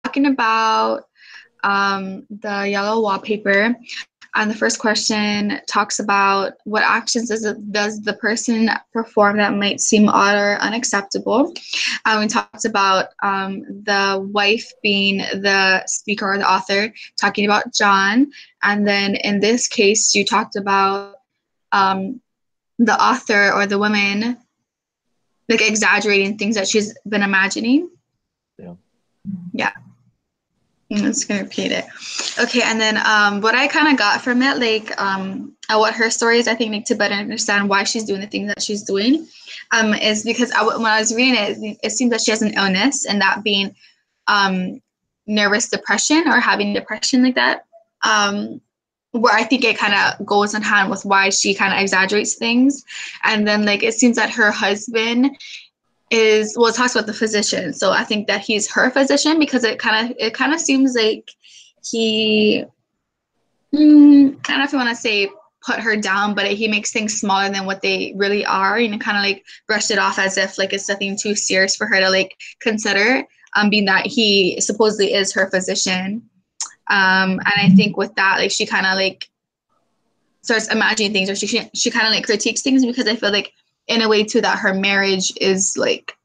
talking about the yellow wallpaper. And the first question talks about what actions does the person perform that might seem odd or unacceptable. We talked about the wife being the speaker or the author, talking about John. And then in this case, you talked about the author or the woman like exaggerating things that she's been imagining. Yeah. Yeah. I'm just gonna repeat it. Okay, and then what I kind of got from it, like what her story is, I think, like, to better understand why she's doing the things that she's doing, is because when I was reading it, it seems that she has an illness, and that being nervous depression or having depression like that. Where I think it kind of goes in hand with why she kind of exaggerates things, and then like it seems that her husband it talks about the physician. So I think that he's her physician because it kind of seems like he kind of, if you want to say, put her down, but he makes things smaller than what they really are, and kind of like brushed it off as if like it's nothing too serious for her to like consider, being that he supposedly is her physician. And I think with that, like she kind of like starts imagining things, or she kind of like critiques things, because I feel like in a way too that her marriage is like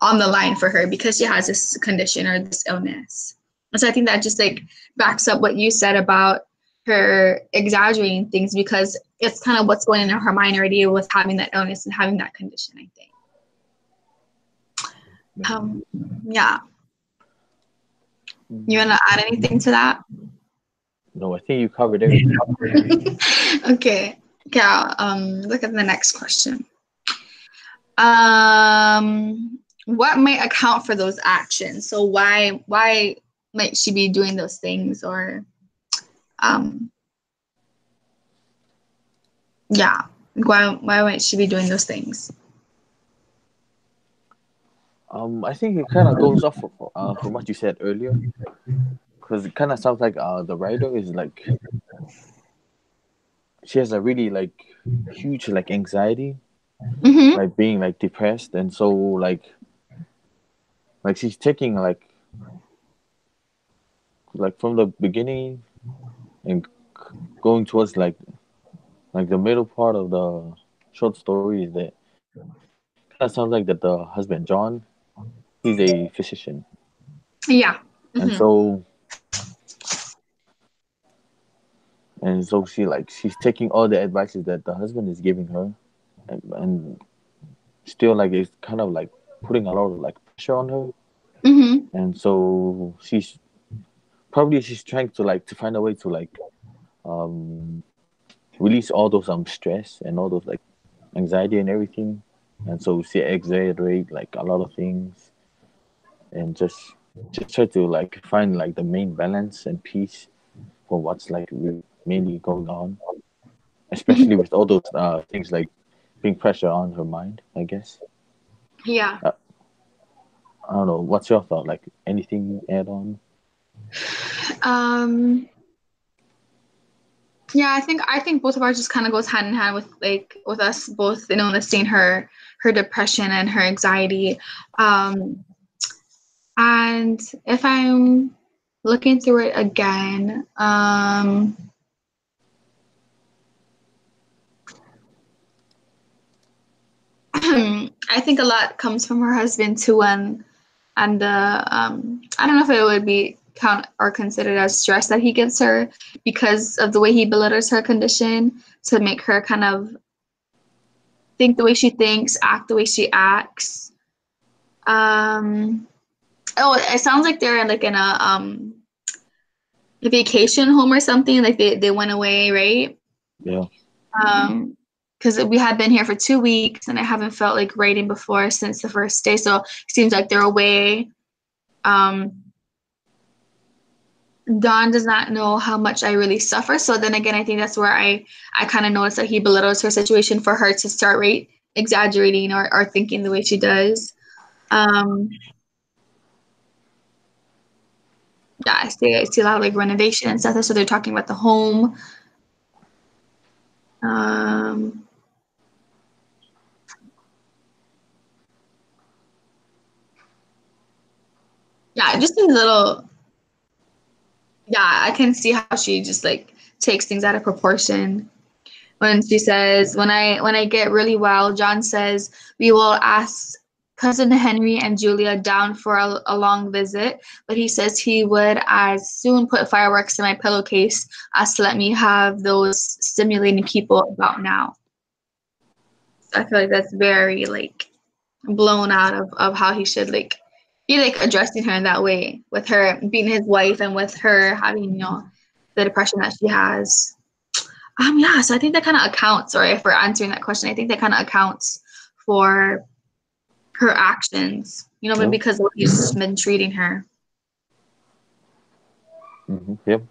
on the line for her because she has this condition or this illness. And so I think that just like backs up what you said about her exaggerating things, because it's kind of what's going in her mind already with having that illness and having that condition, I think. Yeah. You want to add anything to that? No, I think you covered everything. Okay. Yeah. Look at the next question. What might account for those actions? So why might she be doing those things, or yeah, why might she be doing those things? I think it kind of goes off from what you said earlier, because it kind of sounds like the writer is like she has a really like huge like anxiety, Mm-hmm. like being like depressed, and so like she's taking like from the beginning and going towards like the middle part of the short story is that kind of sounds like that the husband John, he's a physician, Yeah. and Mm-hmm. so she's taking all the advices that the husband is giving her, and still like it's kind of like putting a lot of like pressure on her, Mm-hmm. and so she's trying to like to find a way to like um release all those stress and all those like anxiety and everything, and so she exaggerate like a lot of things, and just try to like find like the main balance and peace for what's like mainly going on, especially Mm-hmm. with all those things like being pressure on her mind, I guess. Yeah. uh, I don't know, what's your thought, like anything you add on? Um. Yeah, I think both of ours just kind of goes hand in hand with with us both, seeing her depression and her anxiety. Um. And if I'm looking through it again, I think a lot comes from her husband too, and I don't know if it would be count or considered as stress that he gives her because of the way he belittles her condition to make her kind of think the way she thinks, act the way she acts. Um, oh, it sounds like they're like in a vacation home or something. Like they went away, right? Yeah. Because we had been here for 2 weeks and I haven't felt like writing before since the first day. So it seems like they're away. Um, Don does not know how much I really suffer. So then again, I think that's where I kind of noticed that he belittles her situation for her to start exaggerating or thinking the way she does. Um, yeah, I see a lot of like renovation and stuff. So they're talking about the home. Um, yeah, just a little Yeah, I can see how she just like takes things out of proportion. When she says, when I get really well, John says we will ask cousin Henry and Julia down for a long visit, but he says he would as soon put fireworks in my pillowcase as to let me have those stimulating people about now. So I feel like that's very like blown out of how he should like be like addressing her in that way, with her being his wife and with her having, the depression that she has. Yeah, so I think that kind of accounts, or for answering that question, I think that kind of accounts for her actions, maybe Yeah. because of what he's been treating her. Yep.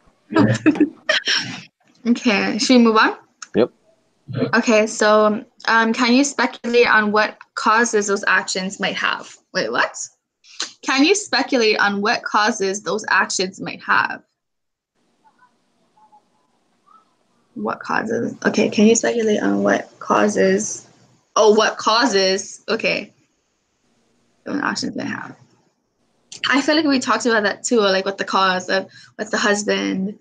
Okay, should we move on? Yep. Okay, so can you speculate on what causes those actions might have? Wait, what? Can you speculate on what causes those actions might have? What causes? Okay, can you speculate on what causes? Oh, what causes? Okay, those actions might have. I feel like we talked about that too, like with the cause of with the husband.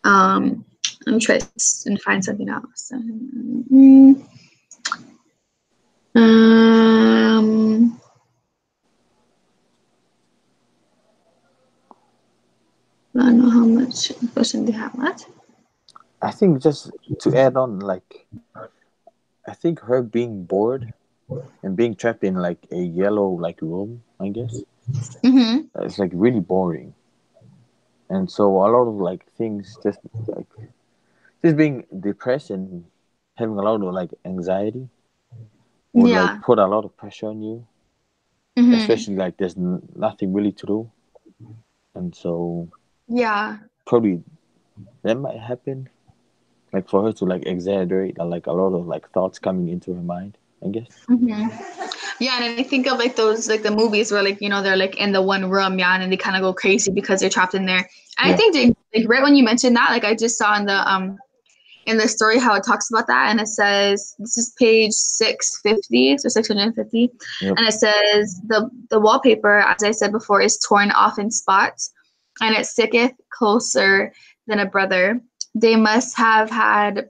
Let me try and find something else. I don't know how much question they have left. I think just to add on, like, I think her being bored and being trapped in like a yellow like room, I guess, Mm-hmm. it's like really boring. And so a lot of like things like just being depressed and having a lot of like anxiety would like Yeah. put a lot of pressure on you, Mm-hmm. especially like there's nothing really to do. And so Yeah. probably that might happen, like for her to like exaggerate like a lot of like thoughts coming into her mind, I guess. Mm-hmm. Yeah, and I think of like those like the movies where like they're like in the one room, yeah, and then they kind of go crazy because they're trapped in there. And I Yeah. think like right when you mentioned that, like I just saw in the story how it talks about that, and it says this is page 650, so 650, Yep. and it says the wallpaper, as I said before, is torn off in spots, and it sticketh closer than a brother. They must have had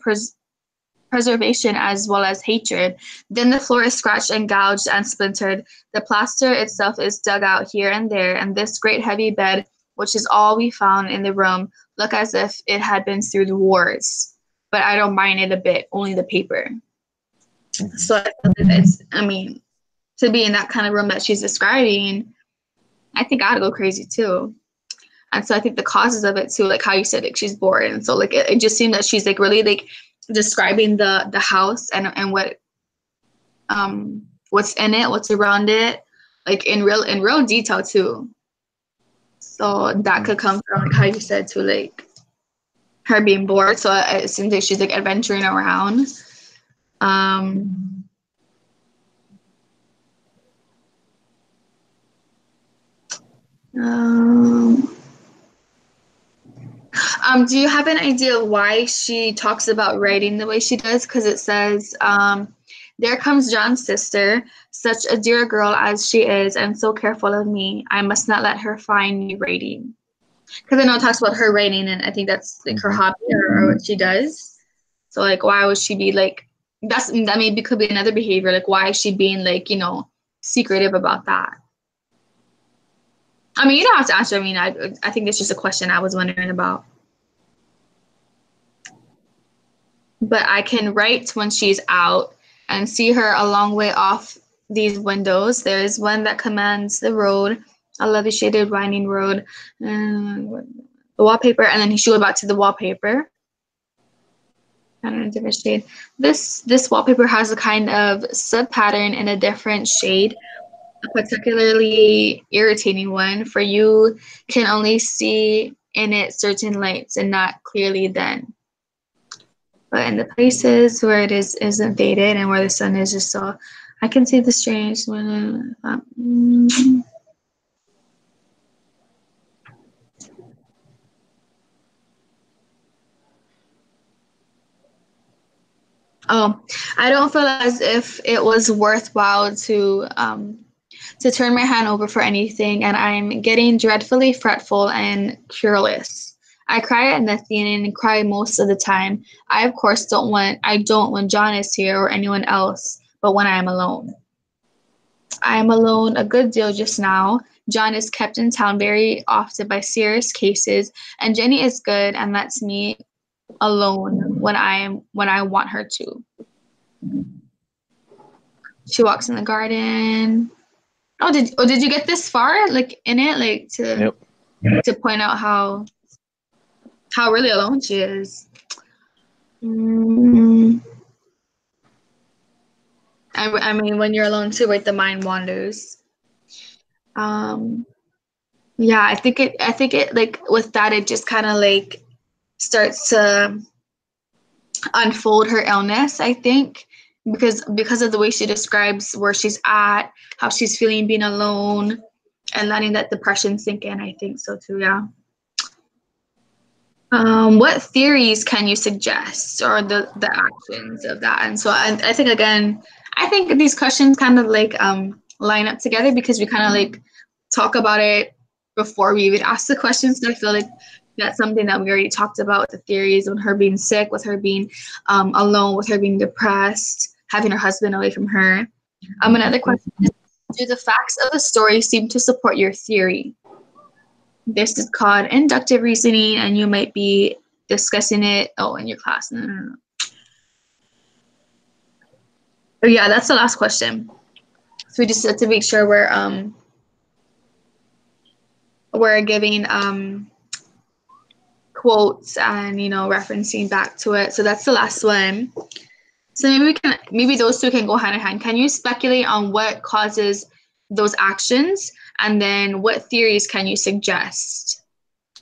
preservation as well as hatred. Then the floor is scratched and gouged and splintered. The plaster itself is dug out here and there, and this great heavy bed, which is all we found in the room, look as if it had been through the wars. But I don't mind it a bit, only the paper. Mm-hmm. So I feel like to be in that kind of room that she's describing, I think I'd go crazy too. And so I think the causes of it too, like how you said, like she's bored, and so like it just seemed that she's like really like describing the house and what's in it, what's around it, like in real detail too. So that could come from like how you said to like her being bored. So it seems like she's like adventuring around. Do you have an idea why she talks about writing the way she does? Because it says, there comes John's sister, such a dear girl as she is, and so careful of me. I must not let her find me writing. Because I know it talks about her writing, and I think that's like her hobby or what she does. So like, why would she be like, that maybe could be another behavior. Like, why is she being like, secretive about that? I mean, you don't have to answer. I mean, I think it's just a question I was wondering about. But I can write when she's out and see her a long way off these windows. There is one that commands the road, a lovely shaded winding road, the wallpaper, and then she went back to the wallpaper. I don't know, different shade. This wallpaper has a kind of sub pattern in a different shade, a particularly irritating one, for you can only see in it certain lights and not clearly then. But in the places where it isn't faded and where the sun is just so, I can see the strange when. Oh, I don't feel as if it was worthwhile to turn my hand over for anything, and I'm getting dreadfully fretful and cureless. I cry at nothing and cry most of the time. I of course don't when John is here or anyone else, but when I am alone. I am alone a good deal just now. John is kept in town very often by serious cases, and Jenny is good and lets me alone when I want her to. She walks in the garden. Did you get this far, like in it, like to point out how really alone she is? I mean, when you're alone too, right? The mind wanders. Yeah, I think it like with that, it just kind of like starts to unfold her illness, I think, because of the way she describes where she's at, how she's feeling being alone, and letting that depression sink in. I think so too, yeah. What theories can you suggest, or the actions of that? And so I think, again, I think these questions kind of like line up together because we kind of like talk about it before we even ask the questions. So I feel like that's something that we already talked about with the theories, with her being sick, with her being alone, with her being depressed, having her husband away from her. Another question is, do the facts of the story seem to support your theory? This is called inductive reasoning, and you might be discussing it in your class. No. Oh yeah, that's the last question. So we just have to make sure we're giving quotes and referencing back to it. So that's the last one. So maybe those two can go hand in hand. Can you speculate on what causes those actions, and then what theories can you suggest?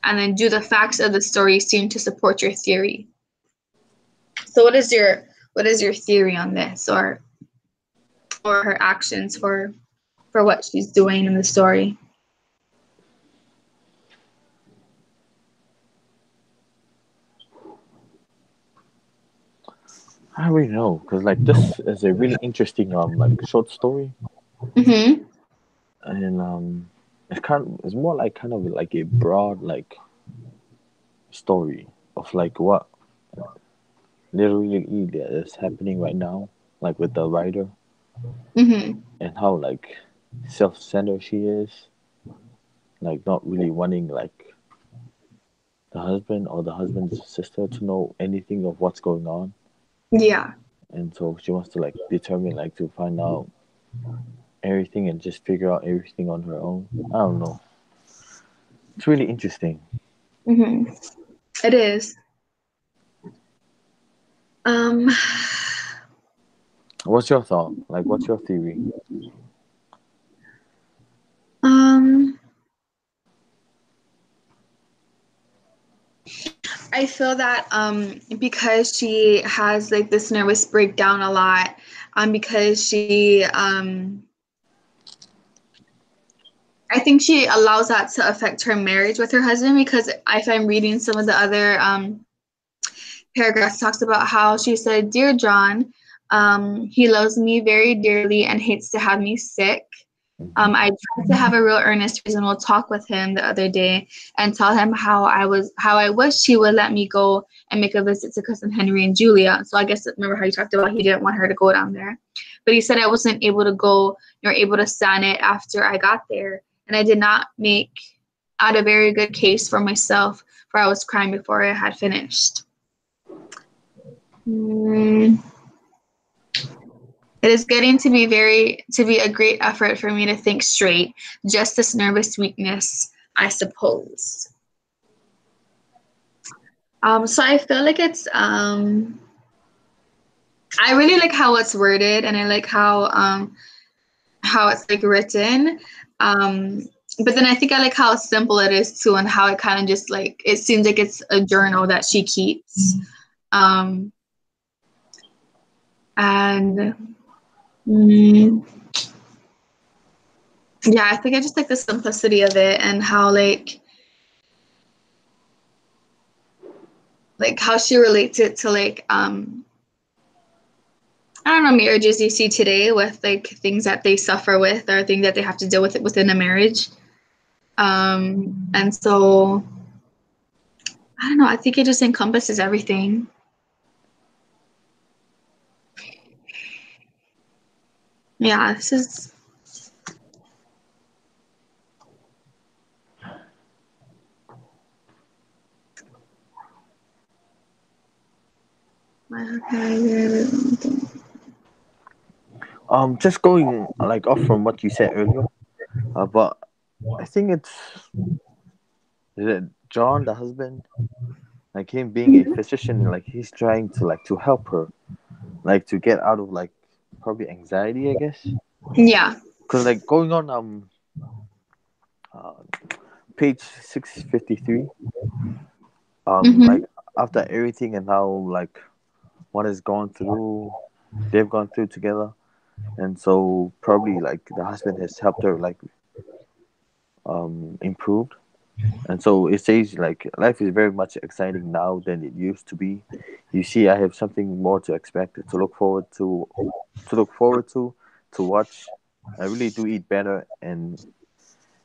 And then, do the facts of the story seem to support your theory? So what is your theory on this, or her actions for what she's doing in the story? I don't really know, because like this is a really interesting like short story. Mm-hmm. And it's more like kind of like a broad like story of like what literally is happening right now, like with the writer, Mm-hmm. and how like self-centered she is, like not really wanting like the husband or the husband's sister to know anything of what's going on. Yeah. And so she wants to like determine like to find out everything and just figure out everything on her own. I don't know. It's really interesting. Mm-hmm. It is. What's your thought? Like, what's your theory? I feel that because she has like this nervous breakdown a lot, because she I think she allows that to affect her marriage with her husband, because if I'm reading some of the other paragraphs, talks about how she said, "Dear John, he loves me very dearly and hates to have me sick. I tried to have a real earnest, reasonable talk with him the other day and tell him how I wish he would let me go and make a visit to cousin Henry and Julia." So I guess, remember how you talked about he didn't want her to go down there, but he said I wasn't able to go nor able to stand it after I got there, and I did not make out a very good case for myself, for I was crying before I had finished. It is getting to be a great effort for me to think straight. Just this nervous weakness, I suppose. So I feel like it's I really like how it's worded, and I like how it's like written. But then I think I like how simple it is too, and how it kind of just like, it seems like it's a journal that she keeps. And yeah, I think I just like the simplicity of it, and how like how she relates it to like I don't know, marriages you see today, with like things that they suffer with, or things that they have to deal with it within a marriage. And so I don't know. I think it just encompasses everything. Yeah, this is. Just going like off from what you said earlier, but I think it's is it John, the husband, like him being a physician, like he's trying to like to help her, like to get out of like probably anxiety, I guess. Yeah. Cause like going on uh, page 653, Mm-hmm. like after everything and how like what has gone through, they've gone through together, and so probably like the husband has helped her like improved. And so it says like life is very much exciting now than it used to be. You see, I have something more to expect, to look forward to watch. I really do eat better and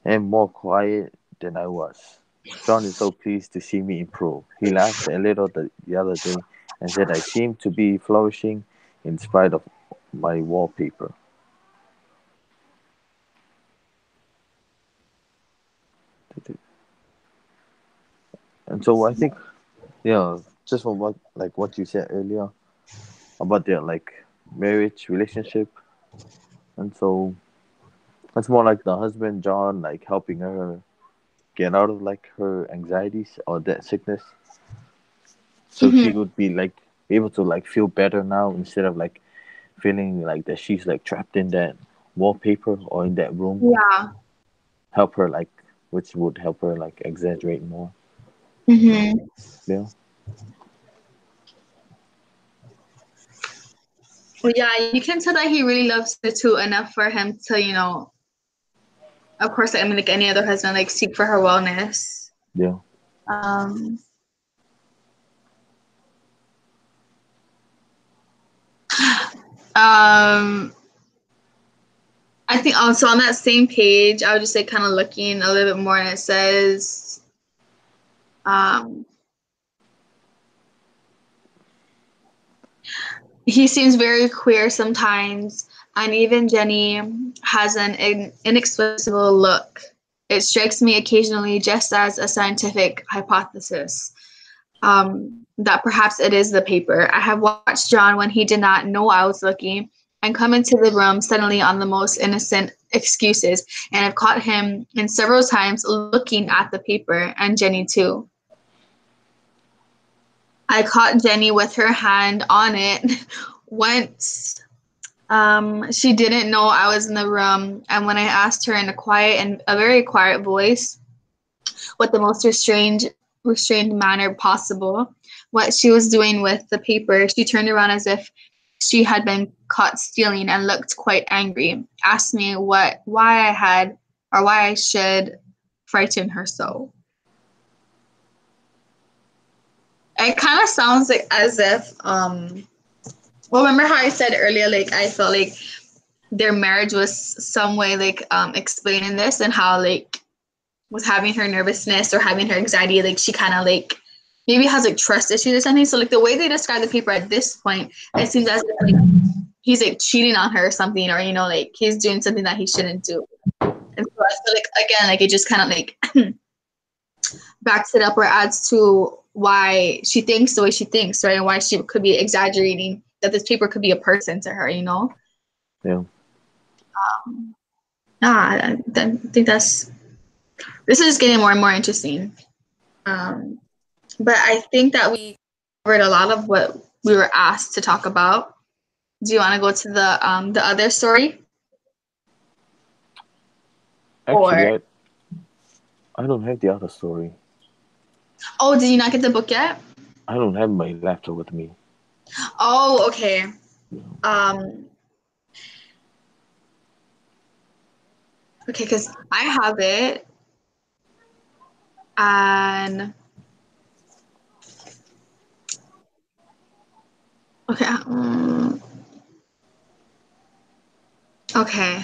am more quiet than I was. John is so pleased to see me improve. He laughed a little the other day and said I seem to be flourishing in spite of my wallpaper. And so I think, yeah, just from what you said earlier about their like marriage relationship, and so it's more like the husband John like helping her get out of like her anxieties or that sickness, so she Mm-hmm. would be like able to like feel better now instead of like feeling like that she's like trapped in that wallpaper or in that room. Yeah. Help her like, which would help her like exaggerate more. So Mm-hmm. yeah, Well, yeah, you can tell that he really loves her too enough for him to, of course, I mean, like any other husband, like seek for her wellness. yeah. Um, um, I think also on that same page, I would just say kind of looking a little bit more, and it says, um, he seems very queer sometimes, and even Jenny has an inexplicable look. It strikes me occasionally just as a scientific hypothesis. That perhaps it is the paper. I have watched John when he did not know I was looking and come into the room suddenly on the most innocent excuses, and I've caught him in several times looking at the paper, and Jenny too. I caught Jenny with her hand on it once. She didn't know I was in the room, and when I asked her in a very quiet voice, with the most restrained manner possible, what she was doing with the paper, she turned around as if she had been caught stealing and looked quite angry. Asked me why I should frighten her so. It kind of sounds like as if well, remember how I said earlier, like I felt like their marriage was some way like explaining this, and how like with having her nervousness or having her anxiety, like she kind of like maybe has like trust issues or something. So like the way they describe the paper at this point, it seems as if like he's like cheating on her or something, or like he's doing something that he shouldn't do. And so I feel like again, like it just kind of like backs it up or adds to why she thinks the way she thinks, right? And why she could be exaggerating that this paper could be a person to her. Yeah. I think this is getting more and more interesting. But I think that we covered a lot of what we were asked to talk about. Do you want to go to the other story? Actually, Or I don't have the other story. oh, did you not get the book yet? I don't have my laptop with me. Oh, okay. Um, okay, because I have it, and okay, okay.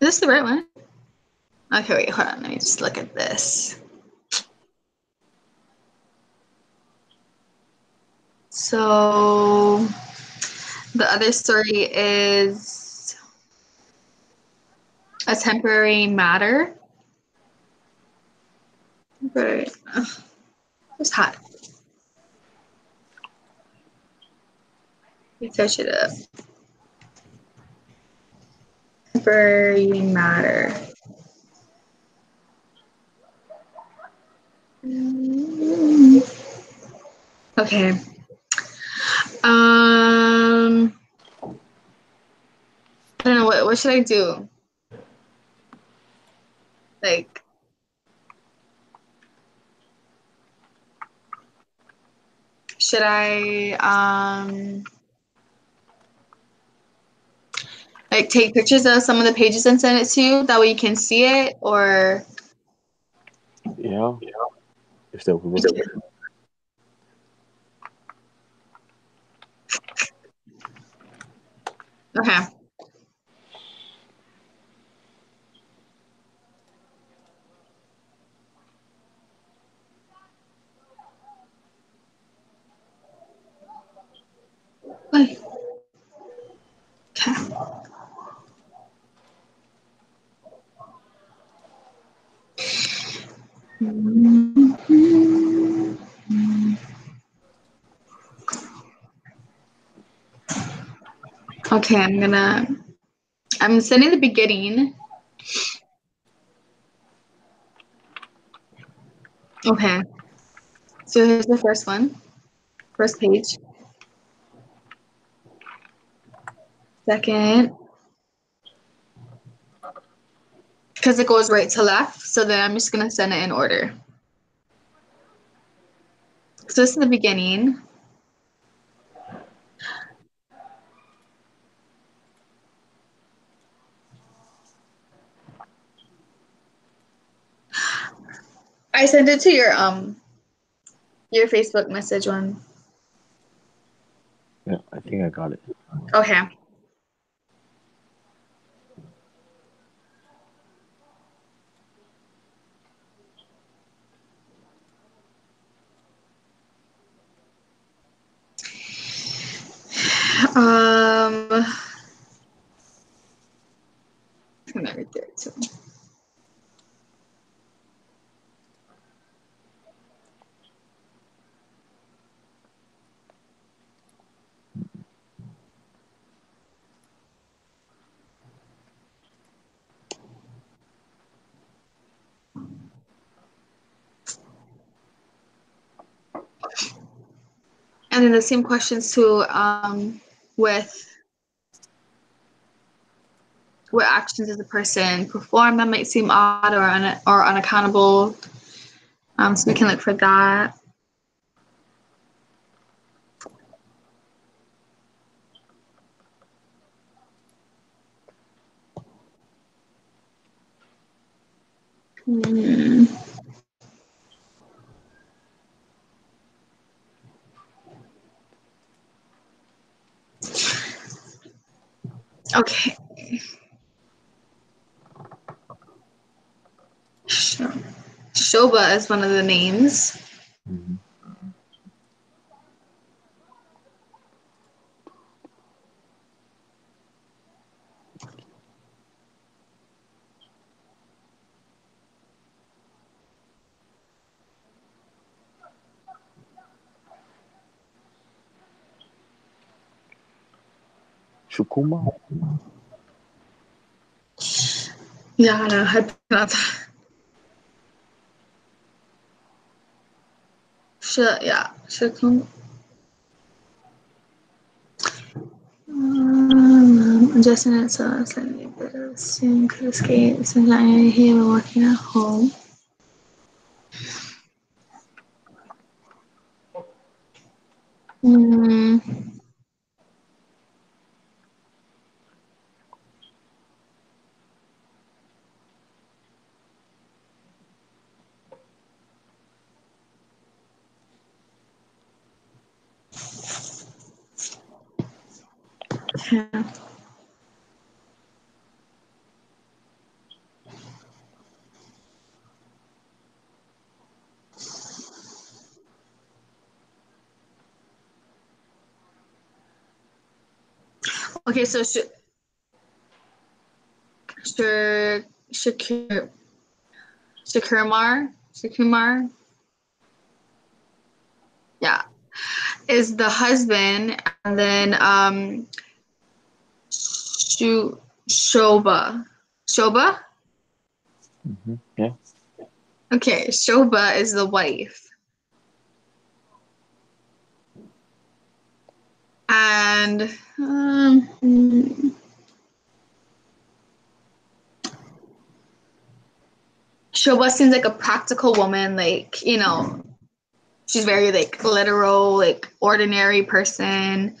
Is this the right one? Okay, wait, hold on. Let me just look at this. So the other story is a temporary matter. Temporary. It's hot. Let me search it up. Temporary matter. Okay. I don't know, what should I do? Like, should I like take pictures of some of the pages and send it to you? That way you can see it, or Yeah, if that would work. okay. Okay. Okay, I'm sending the beginning. Okay. So here's the first one. First page. Second. Because it goes right to left. So then I'm just gonna send it in order. So this is the beginning. I sent it to your Facebook message one. Yeah, I think I got it. Okay. I'm gonna read it too. And then the same questions too, with what actions does a person perform that might seem odd or unaccountable. So we can look for that. Okay. Shoba is one of the names. Mm-hmm. Shukuma? Yeah, no, I pronounce yeah, Shukuma. Adjusting it so it's like a bit of soon could escape since I know here we're working at home. Yeah. Okay, so Shakumar, yeah, is the husband, and then Shoba. Shoba? Yeah. Okay, Shoba is the wife. And Shoba seems like a practical woman, like, you know, she's very like literal, like ordinary person.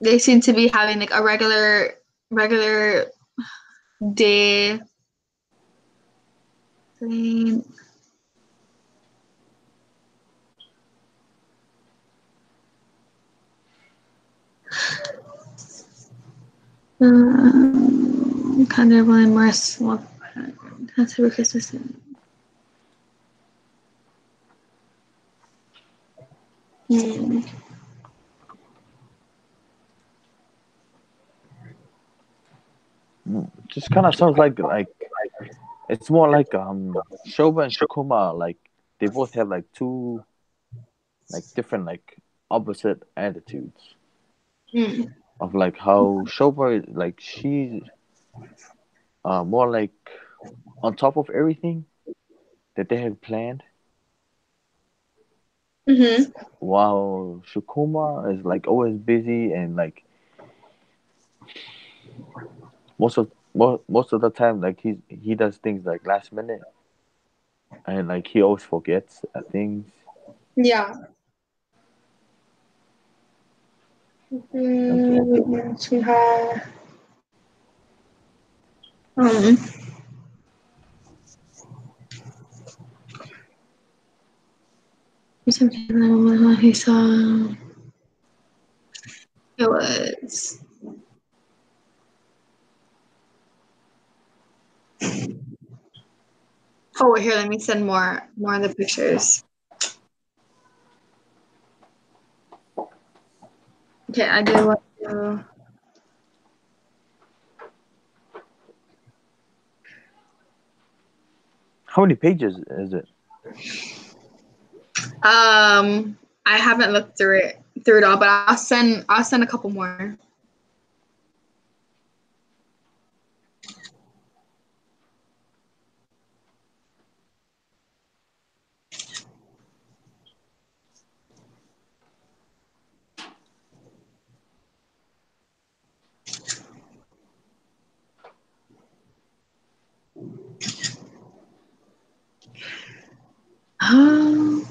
They seem to be having like a regular day thing. Kind of really more small. That's a Christmas. Just kind of sounds like it's more like Shoba and Shakuma, like they both have like two like different like opposite attitudes Mm. of like how Shoba like she's more like on top of everything that they have planned, Mm-hmm. while Shakuma is like always busy and like most of the time like he does things like last minute and like he always forgets things. Yeah. And so, Um, he saw it was. Oh, here, let me send more of the pictures. Okay, I do want to. how many pages is it? I haven't looked through it all, but I'll send a couple more. Um,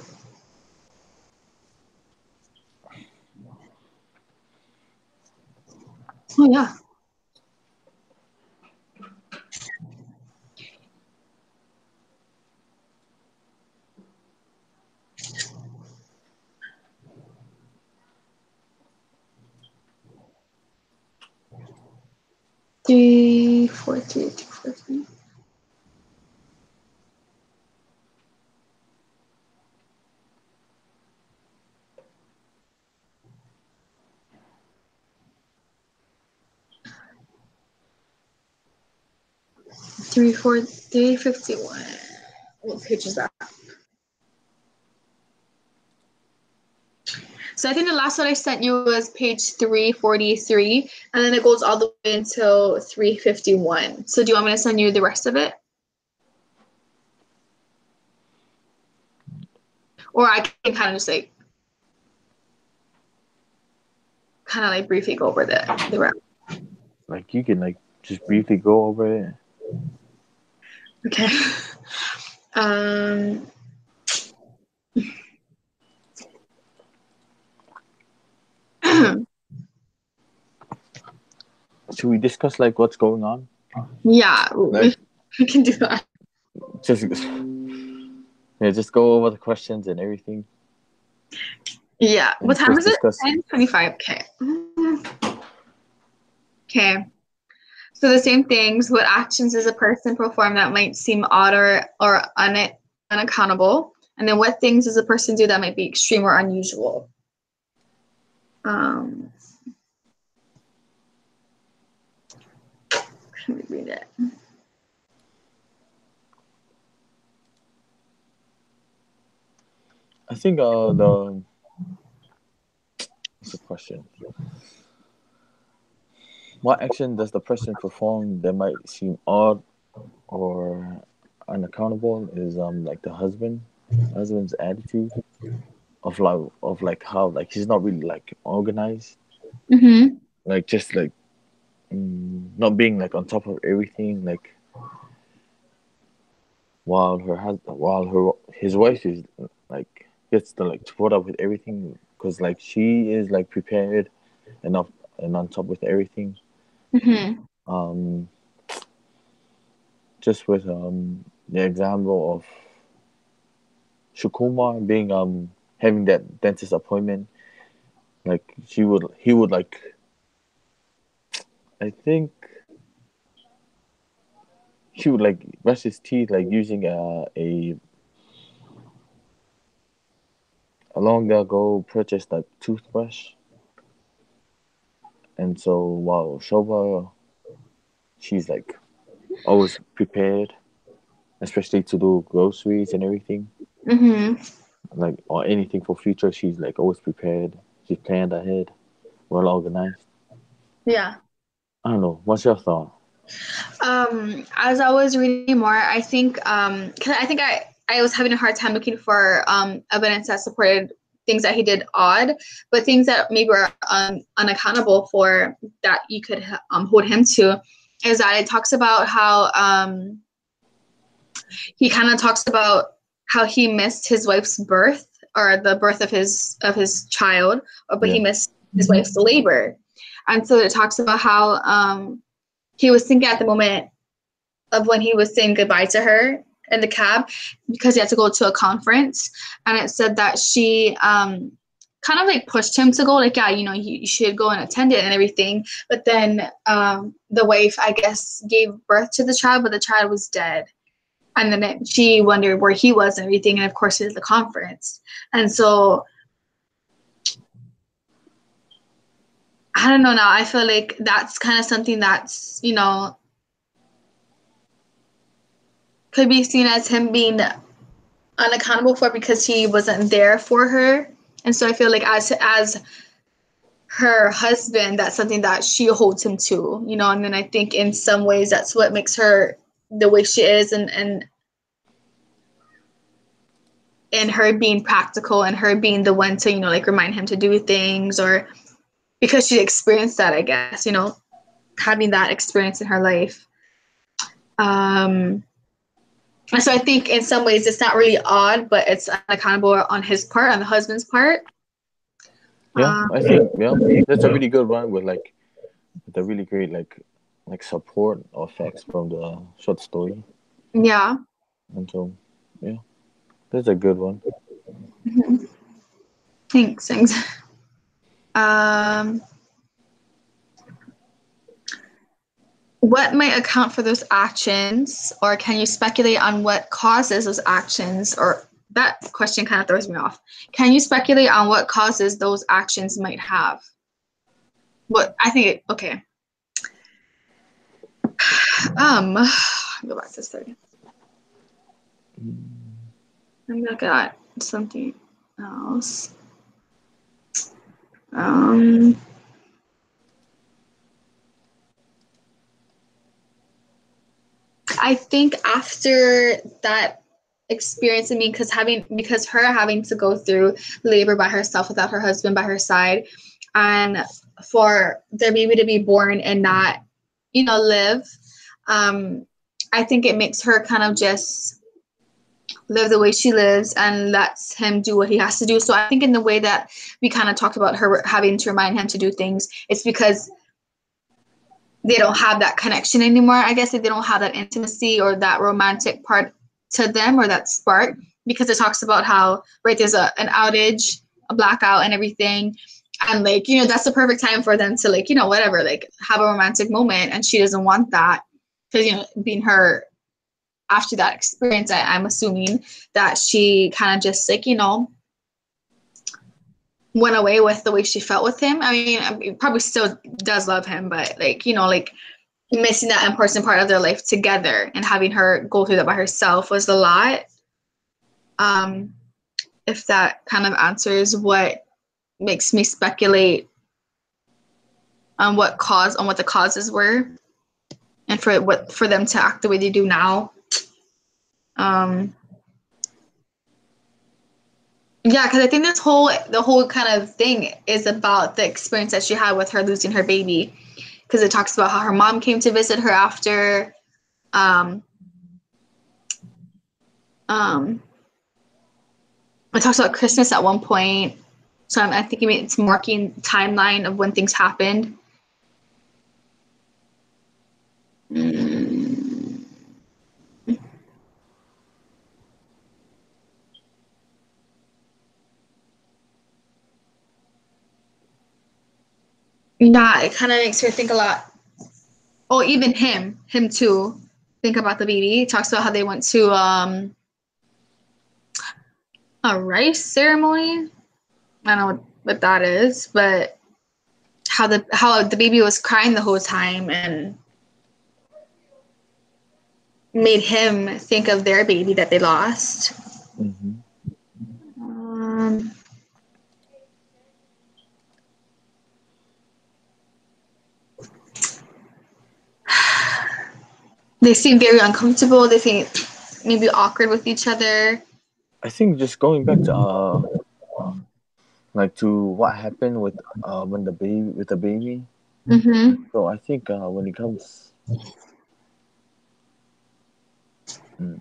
oh yeah. Three, 2, 4, 3. 351. What page is that? So I think the last one I sent you was page 343, and then it goes all the way until 351. So do you want me to send you the rest of it? Or I can kind of just like briefly go over the rest. Like you can like just briefly go over it. Okay. Should we discuss like what's going on? Yeah, Like we can do that. just yeah, just go over the questions and everything. Yeah. And What time just is it? discuss. 10:25. Okay. Okay. So the same things. What actions does a person perform that might seem odd or unaccountable? And then what things does a person do that might be extreme or unusual? Um, let me read it. I think the what's the question? What action does the person perform that might seem odd or unaccountable is like the husband's attitude of like how like he's not really like organized, Mm-hmm. like just like not being like on top of everything, like while her his wife is like gets to like to put up with everything because like she is like prepared enough and on top with everything. Mm-hmm. um just with the example of Shukuma being having that dentist appointment, like he would like, I think he would like brush his teeth like using a long ago purchased like toothbrush. And so while Shoba, she's like always prepared, especially to do groceries and everything, Mm-hmm. like or anything for future. She's like always prepared. She planned ahead, well organized. Yeah. I don't know. What's your thought? As I was reading more, I think, 'cause I think I was having a hard time looking for evidence that supported things that he did odd, but things that maybe were unaccountable for that you could hold him to, is that it talks about how he kind of talks about how he missed his wife's birth or the birth of his child, but Yeah. he missed his wife's labor, and so it talks about how he was thinking at the moment of when he was saying goodbye to her in the cab because he had to go to a conference, and it said that she kind of like pushed him to go, like, yeah, you should go and attend it and everything, but then the wife, I guess, gave birth to the child, but the child was dead, and then she wondered where he was and everything, and of course it was the conference. And so I don't know, now I feel like that's kind of something that's could be seen as him being unaccountable for because he wasn't there for her. And so I feel like as her husband, that's something that she holds him to, and then I think in some ways that's what makes her the way she is, and her being practical and her being the one to, like remind him to do things, or because she experienced that, I guess, having that experience in her life. And so I think in some ways it's not really odd, but it's unaccountable on his part, on the husband's part. Yeah, I think that's a really good one with a really great like support or facts from the short story. Yeah. And so yeah, that's a good one. Thanks. Um, what might account for those actions, or can you speculate on what causes those actions? Or that question kind of throws me off. Can you speculate on what causes those actions might have? What I think, okay. Go back to 30. I'm look at something else. I think after that experience, I mean, because her having to go through labor by herself without her husband by her side, and for their baby to be born and not, live, I think it makes her kind of just live the way she lives and lets him do what he has to do. So I think in the way that we kind of talked about her having to remind him to do things, it's because they don't have that connection anymore. I guess if they don't have that intimacy or that romantic part to them or that spark, because it talks about how, right, there's an outage, a blackout and everything. And like, that's the perfect time for them to like, whatever, like have a romantic moment. And she doesn't want that because, being her after that experience, I'm assuming that she kind of just like, went away with the way she felt with him. I mean, probably still does love him, but like, like missing that important part of their life together and having her go through that by herself was a lot. If that kind of answers what makes me speculate on what the causes were, and for them to act the way they do now. Yeah, because I think the whole kind of thing is about the experience that she had with her losing her baby, because it talks about how her mom came to visit her after. It talks about Christmas at one point, so I think it's marking timeline of when things happened. Yeah, it kind of makes her think a lot. Oh, even him too. Think about the baby. He talks about how they went to a rice ceremony. I don't know what that is, but how the baby was crying the whole time and made him think of their baby that they lost. Mm-hmm. They seem very uncomfortable. They seem maybe awkward with each other. I think just going back to like to what happened with when the baby. Mm-hmm. So I think when it comes mm,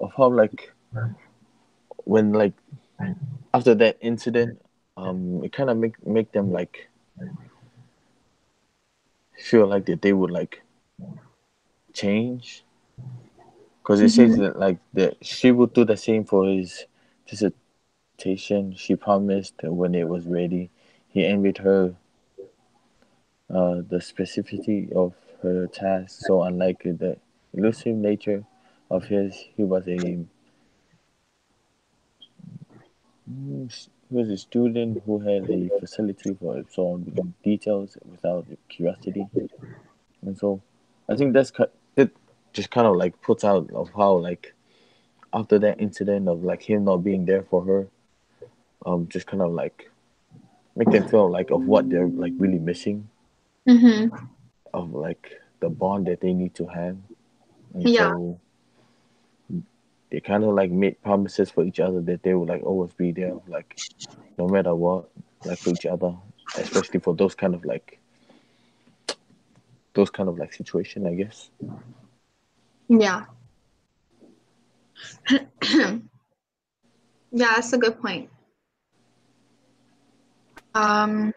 of how like when like after that incident, it kind of make them like feel like that they would like change, because it says Mm-hmm. that like that she would do the same for his dissertation. She promised that when it was ready. He envied her the specificity of her task. So unlike the elusive nature of his, he was a student who had a facility for absorbing details without curiosity. And so I think it just kind of like puts out of how like after that incident of like him not being there for her, just kind of like make them feel like of what they're like really missing, Mm-hmm. of like the bond that they need to have. And Yeah. so they kind of like made promises for each other that they would like always be there, like no matter what, like for each other, especially for those kind of like situation, I guess. Yeah. Yeah, that's a good point. Um,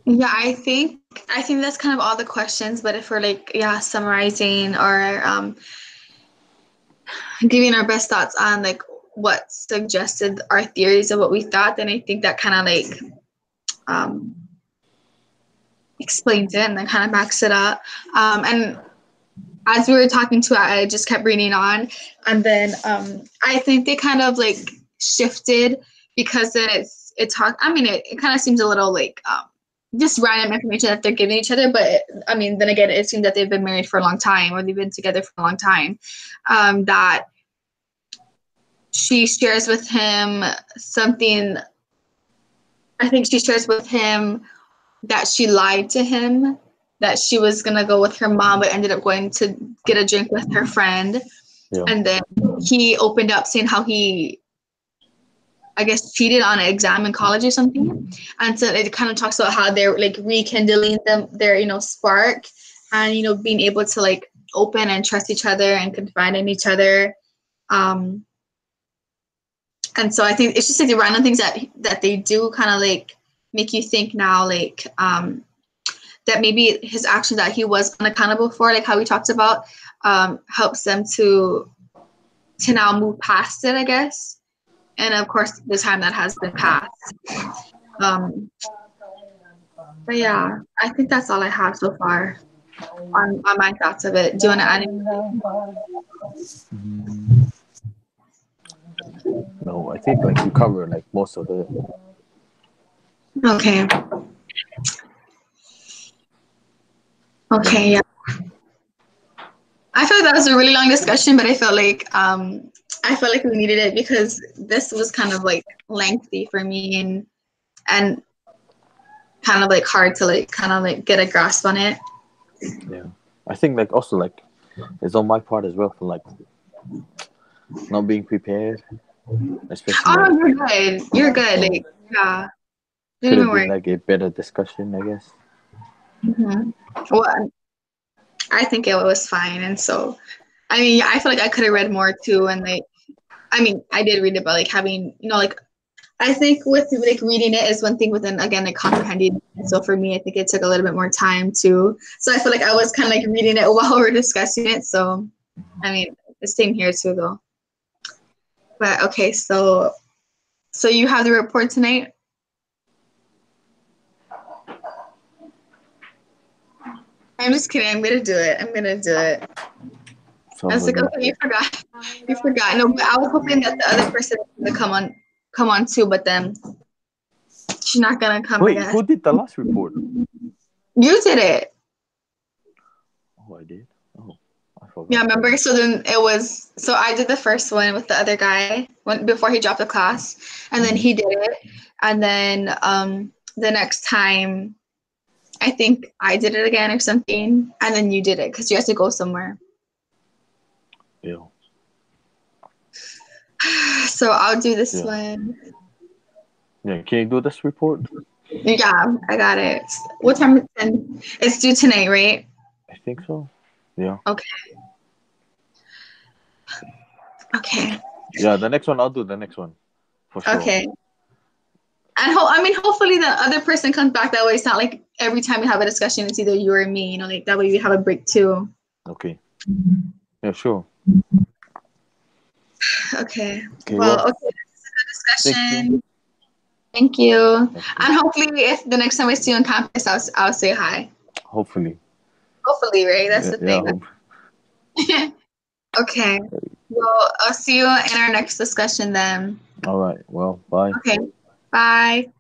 yeah, I think that's kind of all the questions. But if we're like, yeah, summarizing or giving our best thoughts on like what suggested our theories of what we thought, then I think that kind of like um, explains it and then kind of backs it up. And as we were talking to it, I just kept reading on, and then I think they kind of like shifted because then it talk. I mean, it kind of seems a little like just random information that they're giving each other, but I mean, then again, it seems that they've been married for a long time or they've been together for a long time. That she shares with him something. I think she shares with him that she lied to him, that she was gonna go with her mom, but ended up going to get a drink with her friend. Yeah. And then he opened up saying how he, I guess, cheated on an exam in college or something. And so it kind of talks about how they're like rekindling their spark, and being able to like open and trust each other and confide in each other. And so I think it's just like the random things that they do kind of like make you think now, like that maybe his actions that he was unaccountable for, like how we talked about, helps them to now move past it, I guess. and of course the time that has been passed. But yeah, I think that's all I have so far on my thoughts of it. Do you want to add anything? No, I think like you cover like most of the. Okay. Okay, yeah. I feel like that was a really long discussion, but I felt like we needed it because this was kind of like lengthy for me and kind of like hard to like kind of like get a grasp on it. Yeah, I think like also like it's on my part as well for like not being prepared, especially Oh like no, you're good. You're good. so Like yeah, don't could even have been worry. like a better discussion, I guess. Hmm. Well, I think it was fine, and so I mean, yeah, I feel like I could have read more too, and like I mean, I did read it, but like having like I think with like reading it is one thing, but then again, like comprehending. So for me, I think it took a little bit more time too. So I feel like I was kind of like reading it while we're discussing it. So I mean, the same here too, though. But okay, so you have the report tonight. I'm just kidding. I'm gonna do it. I'm gonna do it. I Sounds was like, good. okay, you forgot. You forgot. No, but I was hoping that the other person would come on too, but then she's not gonna come, I Wait, guess. who did the last report? You did it. Oh, I did. Oh, I Yeah, forgot. remember? So then so I did the first one with the other guy before he dropped the class, and then Mhm. he did it, and then the next time I think I did it again or something, and then you did it because you had to go somewhere. Yeah. So I'll do this Yeah. one. Yeah. Can you do this report? Yeah, I got it. What time is it? It's due tonight, right? I think so. Yeah. Okay. Okay. Yeah. The next one, I'll do the next one for sure. Okay. And I mean, hopefully the other person comes back that way. It's not like every time we have a discussion, it's either you or me. Like that way we have a break too. Okay. Yeah. Sure. Okay. Okay. Well, Well, okay. This is a good thank you. discussion. Thank you. Okay. And hopefully, if the next time I see you on campus, I'll say hi. Hopefully. Hopefully, right? That's Yeah. the Yeah. thing. Okay. Well, I'll see you in our next discussion then. All right. Well, bye. Okay. Bye.